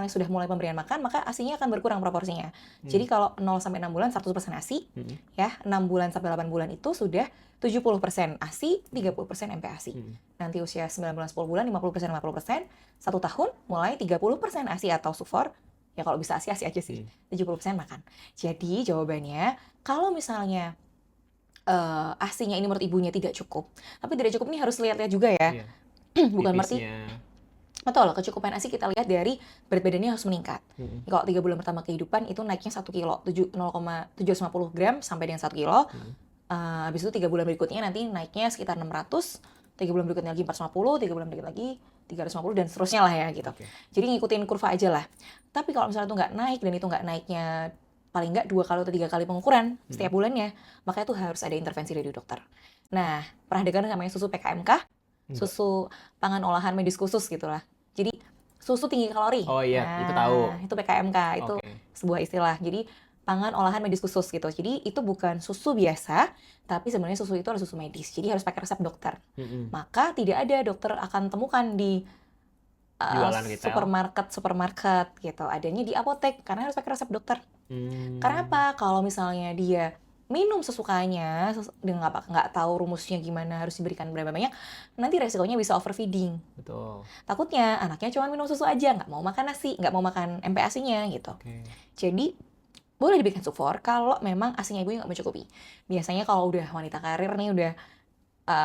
sudah mulai pemberian makan, maka ASI-nya akan berkurang proporsinya. Jadi kalau 0-6 bulan 100% ASI, ya 6 bulan sampai 8 bulan itu sudah 70% ASI, 30% MPASI. Nanti usia 9 bulan 10 bulan 50%, 1 tahun mulai 30% ASI atau sufor. Ya kalau bisa ASI aja sih. 70% makan. Jadi jawabannya, kalau misalnya ASI-nya ini menurut ibunya tidak cukup. Tapi tidak cukup ini harus lihat-lihat juga ya. Iya. Bukan berarti Pipisnya. betul, kecukupan ASI kita lihat dari berat badannya harus meningkat. Mm-mm. Kalau 3 bulan pertama kehidupan itu naiknya 1 kilo, 0,750 gram sampai dengan 1 kilo. Mm-mm. Habis itu 3 bulan berikutnya nanti naiknya sekitar 600, 3 bulan berikutnya lagi 450, 3 bulan berikutnya lagi 350 dan seterusnya lah ya gitu. Oke. Jadi ngikutin kurva aja lah. Tapi kalau misalnya itu nggak naik dan itu nggak naiknya paling nggak 2 kali atau 3 kali pengukuran setiap bulannya, makanya tuh harus ada intervensi dari dokter. Nah, pernah dengar namanya susu PKMK? Enggak. Susu pangan olahan medis khusus gitulah. Jadi susu tinggi kalori. Oh iya, itu tahu. Itu PKMK, itu Oke. sebuah istilah. Jadi pangan olahan medis khusus gitu. Jadi itu bukan susu biasa, tapi sebenarnya susu itu adalah susu medis. Jadi harus pakai resep dokter. Mm-mm. Maka tidak ada dokter akan temukan di Jualan retail. supermarket gitu. Adanya di apotek karena harus pakai resep dokter. Karena apa? Kalau misalnya dia minum sesukanya, dia nggak tahu rumusnya gimana harus diberikan berapa banyak, nanti resikonya bisa overfeeding. Betul. Takutnya anaknya cuma minum susu aja, nggak mau makan nasi, nggak mau makan MPASI-nya gitu. Oke. Jadi boleh diberikan sufor kalau memang ASI-nya ibunya nggak mencukupi. Biasanya kalau udah wanita karir nih, udah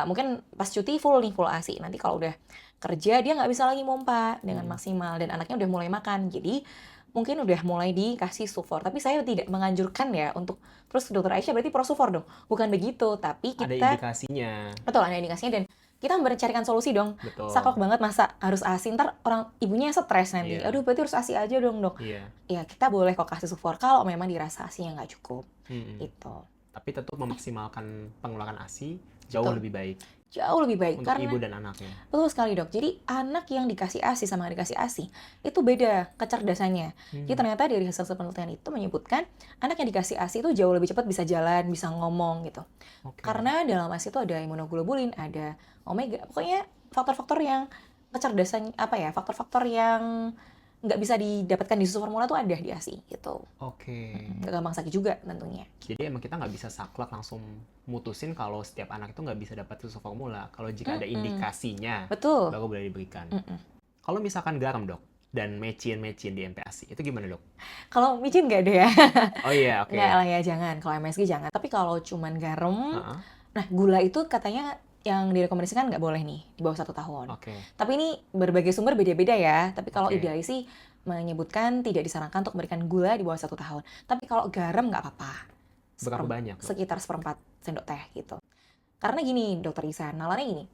mungkin pas cuti full ASI. Nanti kalau udah kerja dia nggak bisa lagi mompa dengan maksimal dan anaknya udah mulai makan. Jadi mungkin udah mulai dikasih sufor. Tapi saya tidak menganjurkan ya untuk terus dokter Aisyah berarti pro sufor dong. Bukan begitu, tapi Ada kita indikasinya. betul ada indikasinya dan kita mencarikan solusi dong. Betul. Saklek banget masa harus ASI, ntar orang ibunya stres nanti. Iya. Aduh berarti harus ASI aja dong dok. Iya. Ya kita boleh kok kasih sufor kalau memang dirasa ASI-nya nggak cukup. Mm-mm. Gitu. Tapi tentu memaksimalkan pengeluaran ASI jauh Betul. lebih baik Jauh lebih baik untuk karena ibu dan anaknya. betul sekali dok. Jadi anak yang dikasih ASI sama nggak dikasih ASI itu beda kecerdasannya. Jadi ternyata dari hasil penelitian itu menyebutkan anak yang dikasih ASI itu jauh lebih cepat bisa jalan, bisa ngomong gitu. Oke. Karena dalam ASI itu ada imunoglobulin, ada omega, pokoknya faktor-faktor yang kecerdasan faktor-faktor yang nggak bisa didapatkan di susu formula tuh ada di ASI gitu. Oke. Nggak gampang sakit juga tentunya. Jadi emang kita nggak bisa saklek langsung mutusin kalau setiap anak itu nggak bisa dapat susu formula. Kalau jika ada indikasinya, Betul. baru boleh diberikan. Kalau misalkan garam dok, dan mecin di MPASI, itu gimana dok? Kalau micin nggak ada ya. Oh iya, oke. Nggak lah ya, jangan. Kalau MSG jangan. Tapi kalau cuman garam, Heeh. nah gula itu katanya yang direkomendasikan nggak boleh nih di bawah 1 tahun. Oke. Tapi ini berbagai sumber beda-beda ya. Tapi kalau Oke. idealis sih menyebutkan tidak disarankan untuk memberikan gula di bawah 1 tahun. Tapi kalau garam nggak apa-apa. Berapa banyak, dok? Sekitar 1/4 sendok teh gitu. Karena gini, dokter Isan, nalarnya gini.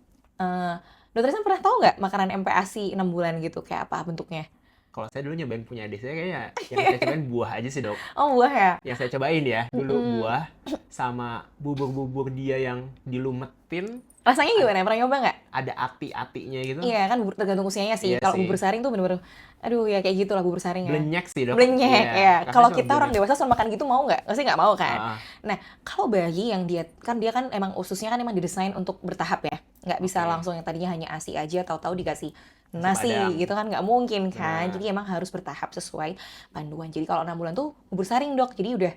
Dokter Isan pernah tahu nggak makanan MPASI 6 bulan gitu kayak apa bentuknya? Kalau saya dulu nyobain punya adik saya kayaknya yang saya cobain buah aja sih dok. Oh buah ya? Yang saya cobain ya dulu buah sama bubur-bubur dia yang dilumetin. Rasanya gimana? Pernah nyoba nggak? Ada ati-atinya gitu. Iya kan tergantung usianya sih. Iya Kalau sih. bubur saring tuh bener-bener, aduh ya kayak gitulah bubur saring ya. Blenyek sih dok. Blenyek Iya, ya. rasanya Kalau cuma kita orang blenyek. dewasa suruh makan gitu mau nggak? Pasti nggak mau kan? Ah, Nah kalau bayi yang dia kan emang ususnya kan emang didesain untuk bertahap ya. Nggak bisa Oke. langsung yang tadinya hanya ASI aja, tahu-tahu dikasih nasi Padang. gitu kan nggak mungkin kan. Benar. Jadi emang harus bertahap sesuai panduan. Jadi kalau 6 bulan tuh bubur saring dok. Jadi udah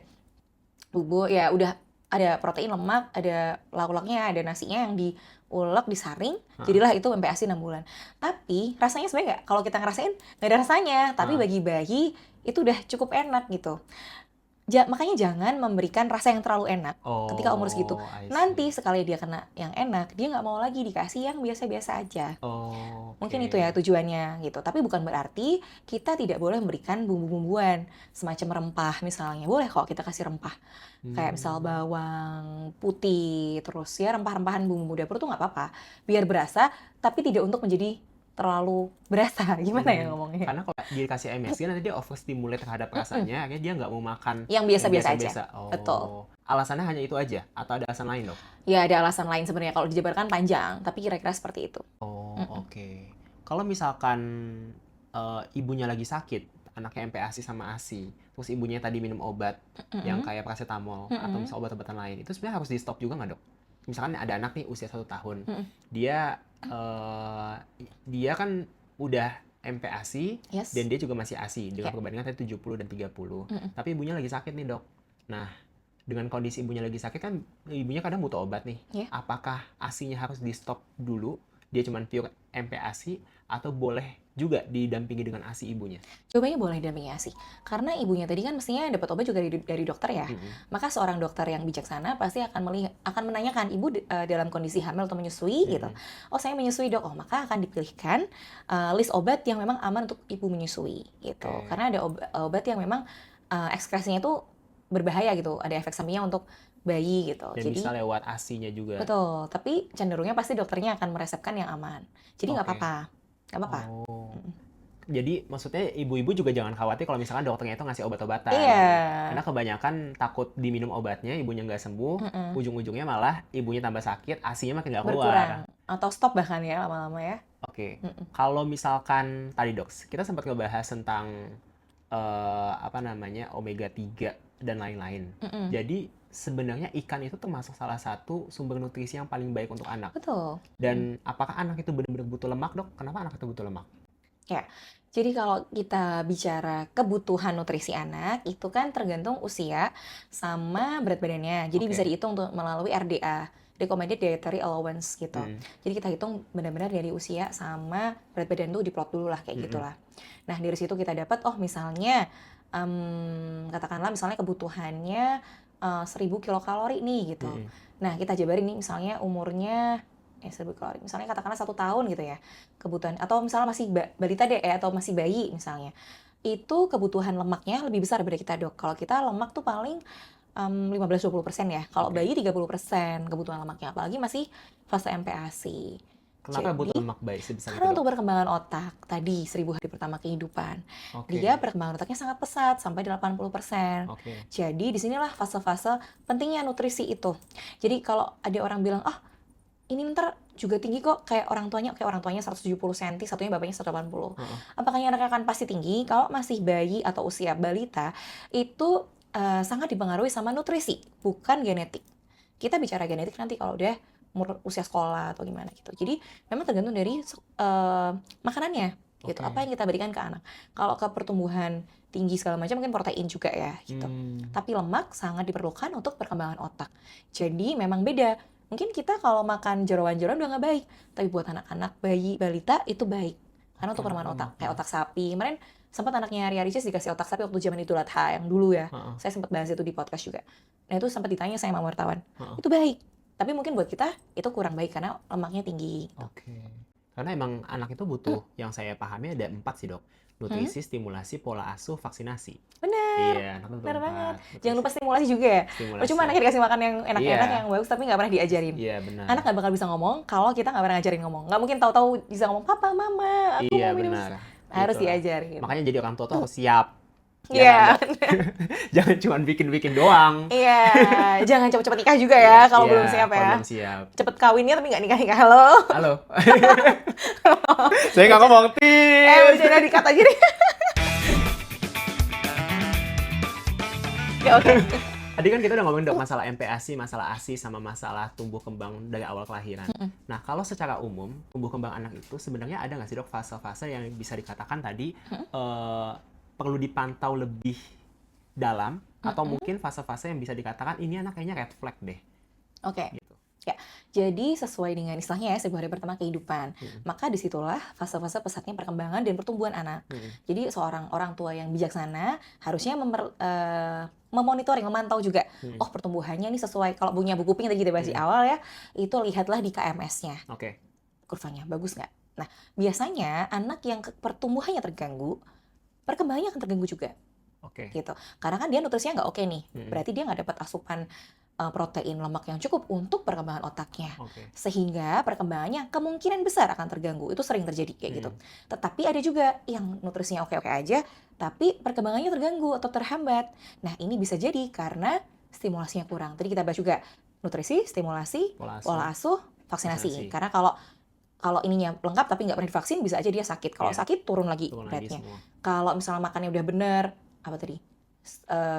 bubur ya udah ada protein, lemak, ada lauk-lauknya, ada nasinya yang diulek, disaring, jadilah itu MPASI 6 bulan. Tapi rasanya sebenarnya nggak, kalau kita ngerasain nggak ada rasanya, tapi bagi bayi itu udah cukup enak gitu. Makanya jangan memberikan rasa yang terlalu enak ketika umur segitu. I see. Nanti sekali dia kena yang enak, dia nggak mau lagi dikasih yang biasa-biasa aja. Oh, Mungkin oke. itu ya tujuannya gitu. Tapi bukan berarti kita tidak boleh memberikan bumbu-bumbuan semacam rempah misalnya. Boleh kok kita kasih rempah. Kayak misal bawang putih, terus ya rempah-rempahan bumbu dapur tuh nggak apa-apa. Biar berasa, tapi tidak untuk menjadi terlalu berasa. Gimana ya ngomongnya? Karena kalau dikasih MSG nanti dia overstimulate terhadap rasanya, akhirnya dia nggak mau makan Yang biasa-biasa aja. biasa-biasa. Oh. Betul. Alasannya hanya itu aja atau ada alasan lain dok? Ya ada alasan lain sebenarnya kalau dijabarkan panjang, tapi kira-kira seperti itu. Oh, oke. Kalau misalkan ibunya lagi sakit, anaknya MPASI sama ASI, terus ibunya tadi minum obat yang kayak paracetamol atau misal obat-obatan lain, itu sebenarnya harus di stop juga nggak dok? Misalkan ada anak nih usia 1 tahun, dia kan udah MPASI Yes. dan dia juga masih ASI dengan Ya. perbandingan tadi 70 dan 30. Tapi ibunya lagi sakit nih dok. Nah, dengan kondisi ibunya lagi sakit kan ibunya kadang butuh obat nih. Ya. Apakah ASI-nya harus di stop dulu dia cuman pure MPASI atau boleh juga didampingi dengan ASI ibunya? Jawabannya boleh didampingi ASI. Karena ibunya tadi kan mestinya dapat obat juga dari dokter ya. Maka seorang dokter yang bijaksana pasti akan menanyakan ibu dalam kondisi hamil atau menyusui gitu. Oh, saya menyusui, Dok. Oh, maka akan dipilihkan list obat yang memang aman untuk ibu menyusui gitu. Oke. Karena ada obat yang memang ekskresinya itu berbahaya gitu. Ada efek sampingnya untuk bayi gitu. Dan Jadi bisa lewat ASI-nya juga. betul, tapi cenderungnya pasti dokternya akan meresepkan yang aman. Jadi nggak Oke. apa-apa. Nggak apa-apa. Oh. Jadi maksudnya ibu-ibu juga jangan khawatir kalau misalkan dokternya itu ngasih obat-obatan. Iya. Karena kebanyakan takut diminum obatnya, ibunya nggak sembuh, ujung-ujungnya malah ibunya tambah sakit, ASI-nya makin nggak keluar. Berkurang. Atau stop bahkan ya lama-lama ya. Oke. Kalau misalkan tadi dok, kita sempat ngebahas tentang omega 3 dan lain-lain. Jadi sebenarnya ikan itu termasuk salah satu sumber nutrisi yang paling baik untuk anak. Betul. Dan apakah anak itu benar-benar butuh lemak, Dok? Kenapa anak itu butuh lemak? Ya, jadi kalau kita bicara kebutuhan nutrisi anak, itu kan tergantung usia sama berat badannya. Jadi bisa dihitung melalui RDA, Recommended Dietary Allowance gitu. Jadi kita hitung benar-benar dari usia sama berat badan tuh diplot dulu lah kayak gitulah. Nah dari situ kita dapat, oh misalnya katakanlah misalnya kebutuhannya 1000 kilokalori nih gitu. Nah kita jabarin nih misalnya umurnya 1000 kalori. Misalnya katakanlah 1 tahun gitu ya. Kebutuhan atau misalnya masih balita deh atau masih bayi misalnya. Itu kebutuhan lemaknya lebih besar daripada kita, Dok. Kalau kita lemak tuh paling 15-20% ya. Kalau bayi 30% kebutuhan lemaknya, apalagi masih fase MPASI. Kenapa butuh lemak bayi sebesar itu, Karena Dok? untuk perkembangan otak tadi 1000 hari pertama kehidupan. Dia perkembangan otaknya sangat pesat sampai 80%. Jadi disinilah fase-fase pentingnya nutrisi itu. Jadi kalau ada orang bilang, "Oh, ini ntar juga tinggi kok kayak orang tuanya 170 cm, satunya bapaknya 180. Apakah anaknya akan pasti tinggi? Kalau masih bayi atau usia balita, itu sangat dipengaruhi sama nutrisi, bukan genetik. Kita bicara genetik nanti kalau udah usia sekolah atau gimana gitu. Jadi memang tergantung dari makanannya gitu. Apa yang kita berikan ke anak. Kalau ke pertumbuhan tinggi segala macam mungkin protein juga ya gitu. Tapi lemak sangat diperlukan untuk perkembangan otak. Jadi memang beda. Mungkin kita kalau makan jeroan-jeroan udah nggak baik, tapi buat anak-anak, bayi, balita itu baik. Karena untuk perkembangan otak, kayak otak sapi. Kemarin sempat anaknya Ria Ricis dikasih otak sapi waktu zaman Idul Adha yang dulu ya. Saya sempat bahas itu di podcast juga. Nah itu sempat ditanya saya sama wartawan. Itu baik. Tapi mungkin buat kita itu kurang baik karena lemaknya tinggi. Karena emang anak itu butuh, yang saya pahami ada 4 sih, Dok. Nutrisi, stimulasi, pola asuh, vaksinasi. Benar. Iya, anak itu Benar butuh banget. 4. Jangan lupa stimulasi juga ya. Cuma anaknya dikasih makan yang enak-enak, yang bagus, tapi nggak pernah diajarin. Iya, benar. Anak nggak bakal bisa ngomong kalau kita nggak pernah ngajarin ngomong. Nggak mungkin tahu-tahu bisa ngomong, "Papa, Mama, aku mau minum." Harus diajarin. Makanya jadi orang tua tuh harus siap. Iya. Jangan cuma bikin-bikin doang. Iya. Jangan cepet-cepet nikah juga ya kalau belum siap ya. Belum siap. Cepet kawinnya tapi nggak nikah-nikah. Halo. Saya nggak ngomong. Udah dikat aja deh. Oke. Tadi kan kita udah ngomongin, Dok, masalah MPASI, masalah ASI, sama masalah tumbuh kembang dari awal kelahiran. Nah, kalau secara umum, tumbuh kembang anak itu sebenarnya ada nggak sih, Dok, fase-fase yang bisa dikatakan tadi perlu dipantau lebih dalam, atau mungkin fase-fase yang bisa dikatakan ini anak kayaknya red flag deh. Gitu. Ya, jadi sesuai dengan istilahnya ya 1000 hari pertama kehidupan, maka disitulah fase-fase pesatnya perkembangan dan pertumbuhan anak. Jadi seorang orang tua yang bijaksana harusnya memonitoring, memantau juga. Oh, pertumbuhannya ini sesuai, kalau punya buku pink tadi kita bahas di awal ya, itu lihatlah di KMS-nya. Kurvanya bagus nggak? Nah, biasanya anak yang pertumbuhannya terganggu, perkembangannya akan terganggu juga. Gitu. Karena kan dia nutrisinya nggak oke nih. Berarti dia nggak dapat asupan protein lemak yang cukup untuk perkembangan otaknya. Sehingga perkembangannya kemungkinan besar akan terganggu. Itu sering terjadi kayak gitu. Tetapi ada juga yang nutrisinya oke-oke aja, tapi perkembangannya terganggu atau terhambat. Nah, ini bisa jadi karena stimulasinya kurang. Tadi kita bahas juga nutrisi, stimulasi, pola asuh, vaksinasi. Karena kalau ininya lengkap tapi nggak pernah divaksin, bisa aja dia sakit. Kalau sakit turun lagi beratnya. Kalau misalnya makannya udah bener,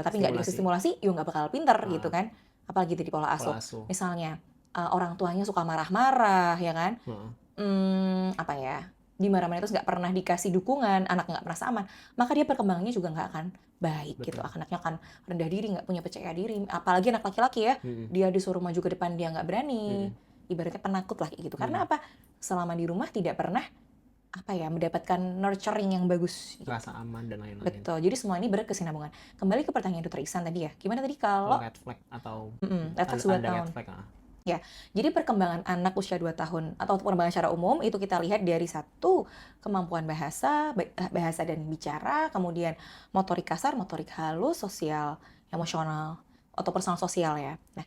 tapi nggak dikasih stimulasi, yuk nggak bakal pinter gitu kan. Apalagi di pola asuh. Misalnya orang tuanya suka marah-marah, ya kan? Dimarah-marah terus nggak pernah dikasih dukungan, anak nggak merasa aman, maka dia perkembangannya juga nggak akan baik. Gitu. Anaknya akan rendah diri, nggak punya percaya diri. Apalagi anak laki-laki ya, dia disuruh maju ke depan dia nggak berani. Ibaratnya penakut lah gitu. Karena apa? selama di rumah tidak pernah mendapatkan nurturing yang bagus. Rasa aman dan lain-lain. Betul. Jadi semua ini berkesinambungan. Kembali ke pertanyaan Dr. Iksan tadi ya. Gimana tadi Kalau kalau red flag atau red flag 2 tahun? red flag, Ya, jadi perkembangan anak usia 2 tahun atau perkembangan secara umum itu kita lihat dari satu, kemampuan bahasa dan bicara, kemudian motorik kasar, motorik halus, sosial, emosional, atau personal sosial ya. Nah,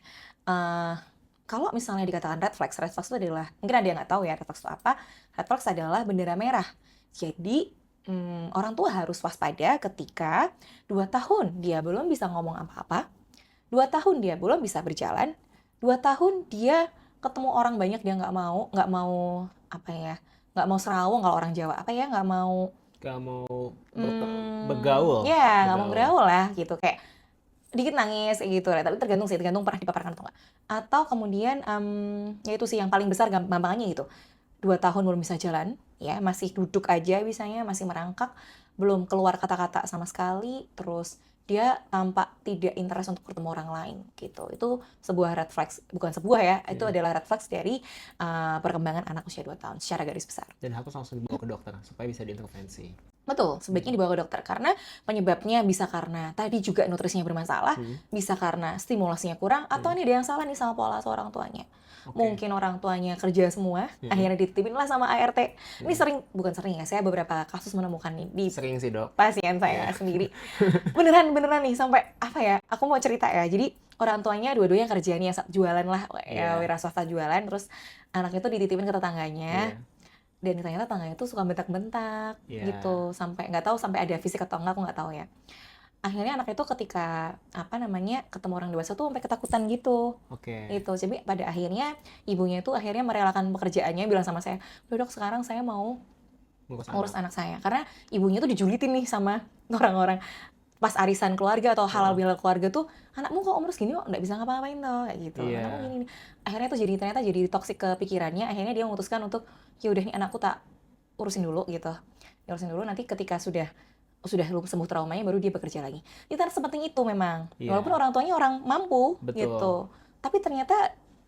kalau misalnya dikatakan red flags itu adalah, mungkin ada yang nggak tahu ya red flags itu apa. Red flags adalah bendera merah. Jadi, orang tua harus waspada ketika 2 tahun dia belum bisa ngomong apa-apa, 2 tahun dia belum bisa berjalan, 2 tahun dia ketemu orang banyak dia nggak mau serawung kalau orang Jawa, nggak mau bergaul. Ya, nggak mau bergaul lah gitu, kayak dikit nangis gitu lah, tapi tergantung pernah dipaparkan atau enggak. Atau kemudian ya itu sih yang paling besar gampangannya gitu. 2 tahun belum bisa jalan, ya masih duduk aja bisanya, masih merangkak, belum keluar kata-kata sama sekali, terus dia tampak tidak interest untuk bertemu orang lain gitu. Itu sebuah red flags, bukan sebuah ya, itu adalah red flags dari perkembangan anak usia 2 tahun secara garis besar. Dan harus langsung dibawa ke dokter supaya bisa diintervensi. Betul, sebaiknya dibawa ke dokter karena penyebabnya bisa karena tadi juga nutrisinya bermasalah, bisa karena stimulasinya kurang, atau ini ada yang salah nih sama pola asuh orang tuanya. Mungkin orang tuanya kerja semua, akhirnya dititipin lah sama ART. Ini bukan sering ya, saya beberapa kasus menemukan nih di Sering sih dok. pasien saya sendiri. Beneran nih sampai aku mau cerita ya. Jadi orang tuanya dua-duanya kerja nih, jualan lah, wira swasta jualan, terus anaknya tuh dititipin ke tetangganya. Dan ternyata tetangganya tuh suka bentak-bentak gitu, sampai nggak tahu sampai ada fisik atau enggak, aku nggak tahu ya. Akhirnya anak itu ketika ketemu orang dewasa tuh sampai ketakutan gitu. Gitu. Jadi pada akhirnya ibunya itu akhirnya merelakan pekerjaannya, bilang sama saya, "Udah dok, sekarang saya mau ngurus anak saya." Karena ibunya tuh dijulitin nih sama orang-orang pas arisan keluarga atau halal bihalal keluarga tuh, "Anakmu kok umur segini kok nggak bisa ngapa-ngapain tuh," kayak gitu. "Anakmu gini." Akhirnya tuh ternyata jadi toksik ke pikirannya. Akhirnya dia memutuskan untuk, ya udah nih anakku tak urusin dulu gitu. Urusin dulu, nanti ketika sudah sembuh traumanya baru dia bekerja lagi. Itu sepenting itu memang. Walaupun orang tuanya orang mampu gitu. Tapi ternyata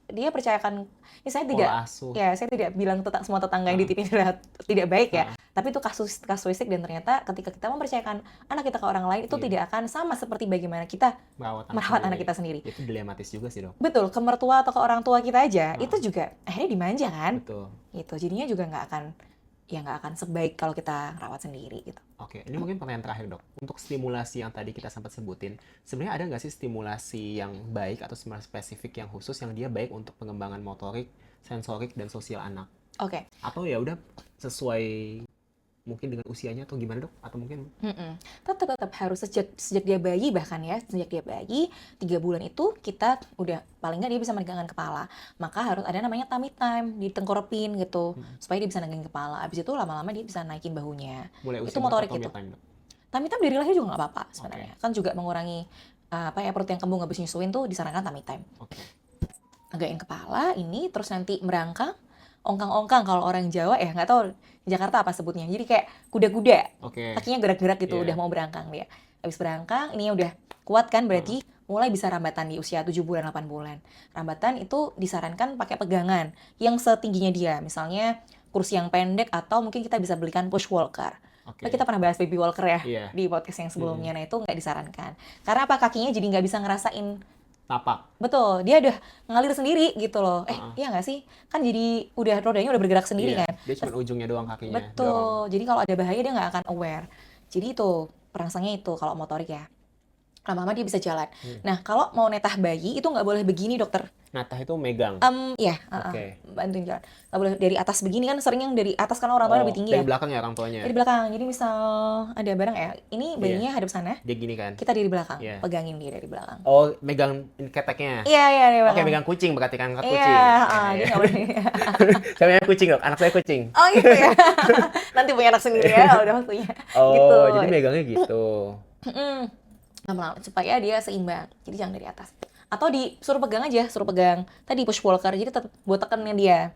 dia percayakan, saya tidak bilang semua tetangga yang dititipin tidak baik ya. Tapi itu kasuistik, dan ternyata ketika kita mempercayakan anak kita ke orang lain itu tidak akan sama seperti bagaimana kita merawat anak kita sendiri. Itu dilematis juga sih dok. Betul, ke mertua atau ke orang tua kita aja itu juga akhirnya dimanja kan. Betul. Gitu. Jadinya juga nggak akan sebaik kalau kita rawat sendiri gitu. Oke, ini mungkin pertanyaan terakhir dok. Untuk stimulasi yang tadi kita sempat sebutin, sebenarnya ada nggak sih stimulasi yang baik atau stimulasi spesifik yang khusus yang dia baik untuk pengembangan motorik, sensorik, dan sosial anak? Oke. Atau ya udah sesuai mungkin dengan usianya atau gimana dok? Atau mungkin tetap harus sejak dia bayi, bahkan ya sejak dia bayi 3 bulan itu kita udah paling nggak dia bisa megangkan kepala, maka harus ada namanya tummy time, ditengkoropin gitu supaya dia bisa megangin kepala. Abis itu lama-lama dia bisa naikin bahunya. Mulai itu motorik gitu. Tummy time dari lahir juga nggak apa-apa sebenarnya. Kan juga mengurangi perut yang kembung habis nyusuin tuh disarankan tummy time. Megangin kepala ini, terus nanti merangkang, ongkang-ongkang kalau orang Jawa ya, nggak tahu di Jakarta apa sebutnya. Jadi kayak kuda-kuda, kakinya gerak-gerak gitu, udah mau berangkang dia. Habis berangkang, ini udah kuat kan, berarti mulai bisa rambatan di usia 7 bulan, 8 bulan. Rambatan itu disarankan pakai pegangan yang setingginya dia. Misalnya kursi yang pendek, atau mungkin kita bisa belikan push walker. Kita pernah bahas baby walker ya di podcast yang sebelumnya. Nah itu nggak disarankan. Karena kakinya jadi nggak bisa ngerasain tapak. Betul, dia udah ngalir sendiri gitu loh. Iya nggak sih? Kan jadi rodanya udah bergerak sendiri kan. Dia cuma ujungnya doang kakinya. Betul, jadi kalau ada bahaya dia nggak akan aware. Jadi itu perangsangnya itu kalau motorik ya. Lama-lama dia bisa jalan. Nah kalau mau netah bayi itu nggak boleh begini dokter. Netah itu megang? Bantuin jalan. Nggak boleh dari atas begini, kan sering yang dari atas kan orang tua lebih tinggi dari belakang ya orang tuanya? Dari belakang, jadi misal ada barang ya, ini bayinya hadap sana. Dia gini kan? Kita dari belakang, pegangin dia dari belakang. Oh, megang keteknya? Iya, dari belakang. Oke, megang kucing berarti kan, angkat kucing. Iya, dia nggak boleh. Saya punya kucing dok, anak saya kucing. Oh gitu ya? Nanti punya anak sendiri ya, udah waktunya. Oh, gitu. Jadi megangnya gitu. Lama-lama supaya dia seimbang, jadi jangan dari atas. Atau disuruh pegang aja, suruh pegang tadi push walker, jadi tetap buat tekannya dia.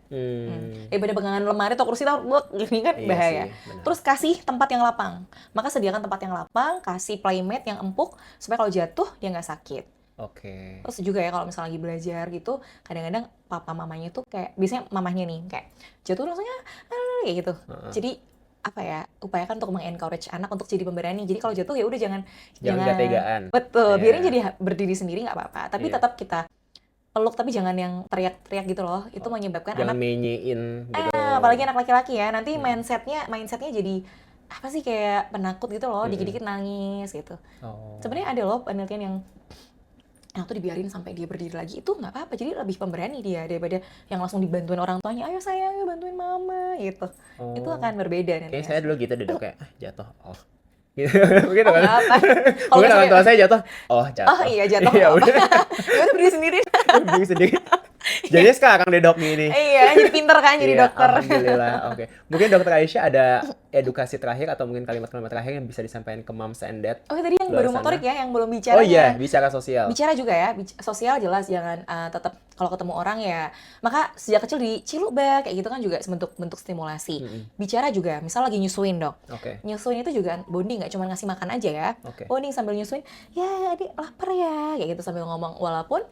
Daripada pegangan lemari atau kursi gini kan bahaya. Terus kasih tempat yang lapang, maka sediakan tempat yang lapang, kasih playmate yang empuk supaya kalau jatuh dia nggak sakit. Oke. Terus juga ya kalau misalnya lagi belajar gitu, kadang-kadang papa mamanya tuh kayak, biasanya mamahnya nih kayak jatuh langsungnya kayak gitu. Heeh. Jadi apa ya, upayakan untuk mengencourage anak untuk jadi pemberani. Jadi kalau jatuh ya udah jangan Jangan jangan tega-tegaan. betul, biarin Iya. jadi berdiri sendiri nggak apa-apa. Tapi Iya. tetap kita peluk, tapi jangan yang teriak-teriak gitu loh. Itu Oh, menyebabkan jangan anak, menyein gitu. apalagi anak laki-laki ya, nanti Hmm. mindsetnya jadi apa sih, kayak penakut gitu loh, Mm-mm. dikit-dikit nangis gitu. Oh. Sebenarnya ada loh penelitian yang anak tuh dibiarin sampai dia berdiri lagi, itu nggak apa-apa, jadi lebih pemberani dia daripada yang langsung dibantuin orang tuanya, ayo sayang, ayo bantuin mama gitu. Itu Oh. akan berbeda nanti Kayaknya saya hasilnya. dulu gitu deh, Dok, kayak jatuh. Oh. Gitu. Begitu Oh kan? nggak apa, kalau Mungkin orang misalnya, tua saya jatuh. Oh, oh jatuh. iya jatuh Iya, nggak apa, udah. ya udah berdiri sendiri. Berdiri sendiri. Jadi sekarang deh dok gini. Iya, jadi pinter kan jadi Iya, dokter. alhamdulillah. Oke. Mungkin dokter Aisyah ada edukasi terakhir atau mungkin kalimat-kalimat terakhir yang bisa disampaikan ke moms and dad Oke, tadi yang luar baru sana? motorik ya, yang belum Oh iya, bicaranya. bicara sosial. Bicara juga ya, sosial jelas, jangan tetap kalau ketemu orang ya, maka sejak kecil diciluk kayak gitu kan juga bentuk stimulasi. Mm-mm. Bicara juga, misal lagi nyusuin dok, Oke. nyusuin itu juga bonding, nggak cuma ngasih makan aja ya, Oke. bonding sambil nyusuin, ya adik lapar ya, kayak gitu sambil ngomong, walaupun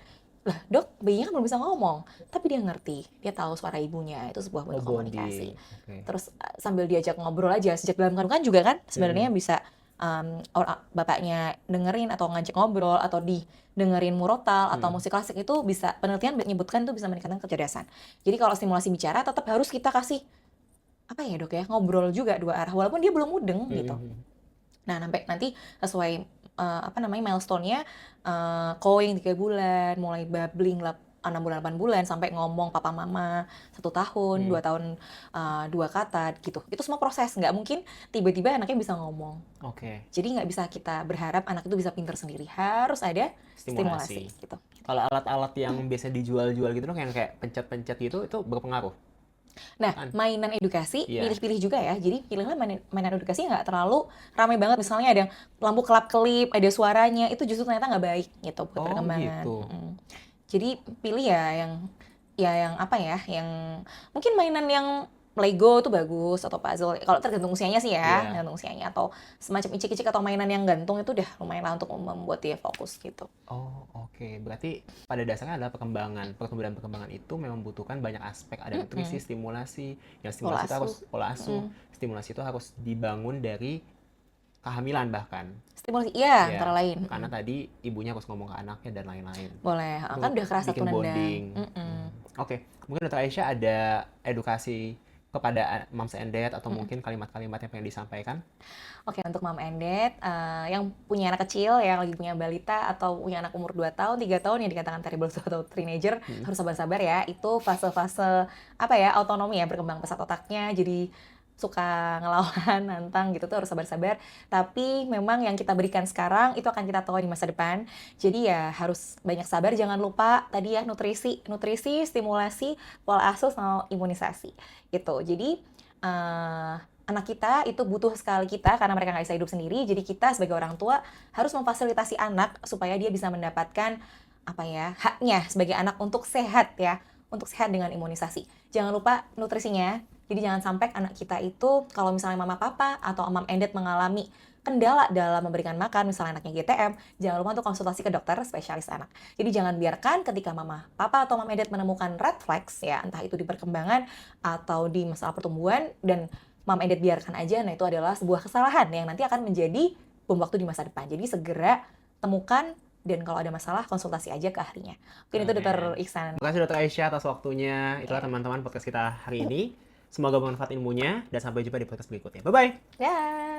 lah dok bayinya kan belum bisa ngomong, tapi dia ngerti, dia tahu suara ibunya, itu sebuah Oh, bentuk komunikasi. bonding. Oke. Terus sambil diajak ngobrol aja sejak dalam kandungan juga kan sebenarnya Mm-mm. bisa bapaknya dengerin atau ngajak ngobrol atau didengerin murotal atau musik klasik, itu bisa, penelitian menyebutkan itu bisa meningkatkan kecerdasan. Jadi kalau stimulasi bicara tetap harus kita kasih apa ya dok ya, ngobrol juga dua arah walaupun dia belum mudeng gitu. Mm-mm. Nah, sampai nanti sesuai apa namanya milestone-nya, going 3 bulan, mulai babbling 6 bulan 8 bulan sampai ngomong papa mama 1 tahun, 2 tahun 2 kata gitu. Itu semua proses, nggak mungkin tiba-tiba anaknya bisa ngomong. Oke. Jadi nggak bisa kita berharap anak itu bisa pintar sendiri, harus ada stimulasi Stimulasi. gitu. Kalau alat-alat yang biasa dijual-jual gitu dok, yang kayak pencet-pencet gitu, itu berpengaruh? Nah, Kan? mainan edukasi Iya. pilih-pilih juga ya. Jadi pilihlah mainan edukasi yang nggak terlalu ramai banget. Misalnya ada yang lampu kelap-kelip, ada suaranya, itu justru ternyata nggak baik gitu buat Oh perkembangan. gitu. Jadi pilih ya yang apa ya, yang mungkin mainan yang Lego itu bagus atau puzzle. Kalau tergantung usianya sih ya, Iya. tergantung usianya, atau semacam icik-icik atau mainan yang gantung, itu udah lumayan lah untuk membuat dia fokus gitu. Oh, oke. Berarti pada dasarnya adalah pertumbuhan-perkembangan itu memang membutuhkan banyak aspek. Ada nutrisi, stimulasi. Yang Pola stimulasi itu harus asuh. pola asuh. Stimulasi itu harus dibangun dari kehamilan bahkan. Stimulasi, iya, Ya, antara lain. karena tadi ibunya harus ngomong ke anaknya dan lain-lain. Boleh, Itu kan udah kerasa bikin tuh nendang. bonding. Oke, mungkin Dr. Aisyah ada edukasi kepada moms and dad atau mungkin kalimat-kalimat yang pengen disampaikan? Oke, untuk mom and dad yang punya anak kecil, yang lagi punya balita atau punya anak umur 2 tahun, 3 tahun yang dikatakan terrible atau teenager, harus sabar-sabar ya. Itu fase-fase apa ya, autonomi ya, berkembang pesat otaknya, jadi suka ngelawan, nantang gitu tuh harus sabar-sabar. Tapi memang yang kita berikan sekarang itu akan kita tahu di masa depan. Jadi ya harus banyak sabar, jangan lupa tadi ya nutrisi, stimulasi, pola asuh sama imunisasi gitu. Jadi anak kita itu butuh sekali kita karena mereka nggak bisa hidup sendiri. Jadi kita sebagai orang tua harus memfasilitasi anak supaya dia bisa mendapatkan apa ya, haknya sebagai anak untuk sehat ya, untuk sehat dengan imunisasi. Jangan lupa nutrisinya. Jadi jangan sampai anak kita itu kalau misalnya mama papa atau mom and dad mengalami kendala dalam memberikan makan, misalnya anaknya GTM, jangan lupa untuk konsultasi ke dokter spesialis anak. Jadi jangan biarkan ketika mama papa atau mom and dad menemukan red flags ya, entah itu di perkembangan atau di masalah pertumbuhan, dan mom and dad biarkan aja, nah itu adalah sebuah kesalahan yang nanti akan menjadi bom waktu di masa depan. Jadi segera temukan, dan kalau ada masalah konsultasi aja ke ahlinya. Mungkin itu Dr. Iksan. Terima kasih Dr. Aisyah atas waktunya. Itulah teman-teman podcast kita hari ini. Semoga bermanfaat ilmunya dan sampai jumpa di podcast berikutnya. Bye-bye. Dah.